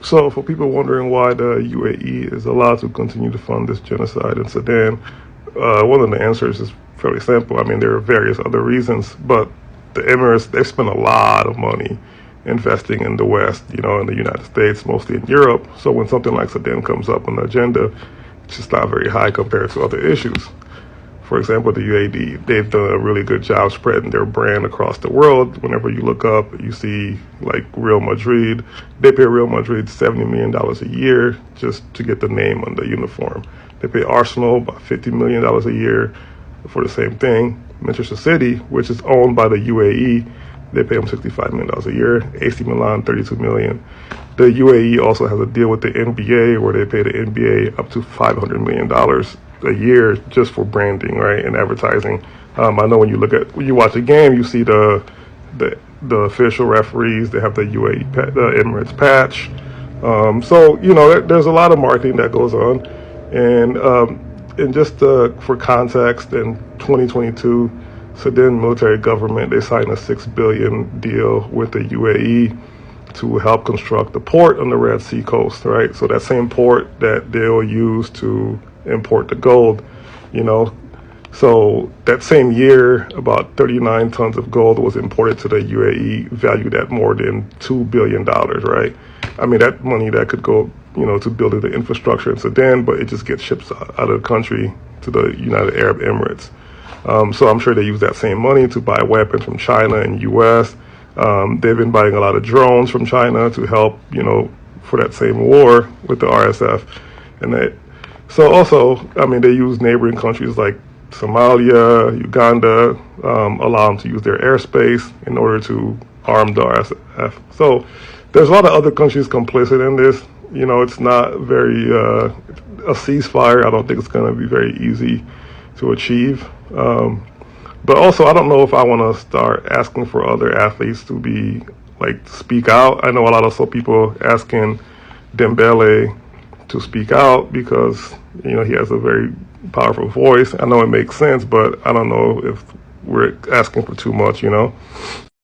So, for people wondering why the UAE is allowed to continue to fund this genocide in Sudan, one of the answers is fairly simple. I mean, there are various other reasons, but the Emirates, they spend a lot of money investing in the West, in the United States, mostly in Europe. So when something like Sudan comes up on the agenda, it's just not very high compared to other issues. For example, the UAE, they've done a really good job spreading their brand across the world. Whenever you look up, you see like Real Madrid. They pay Real Madrid $70 million a year just to get the name on the uniform. They pay Arsenal about $50 million a year for the same thing. Manchester City, which is owned by the UAE, they pay them $65 million a year. AC Milan, $32 million. The UAE also has a deal with the NBA where they pay the NBA up to $500 million a year just for branding, right, and advertising. I know when you watch a game, you see the official referees. They have the UAE, the Emirates patch. So there's a lot of marketing that goes on, and just for context, in 2022, Sudan military government, they signed a $6 billion deal with the UAE to help construct the port on the Red Sea coast, right? So that same port that they'll use to import the gold, So that same year, about 39 tons of gold was imported to the UAE, valued at more than $2 billion, right? I mean, that money that could go, to building the infrastructure in Sudan, but it just gets shipped out of the country to the United Arab Emirates. So I'm sure they use that same money to buy weapons from China and U.S. They've been buying a lot of drones from China to help, for that same war with the RSF. So also, I mean, they use neighboring countries like Somalia, Uganda, allow them to use their airspace in order to arm the RSF. So there's a lot of other countries complicit in this. It's not very, a ceasefire, I don't think it's going to be very easy to achieve. But also, I don't know if I want to start asking for other athletes to speak out. I know a lot of people asking Dembele to speak out because, he has a very powerful voice. I know it makes sense, but I don't know if we're asking for too much,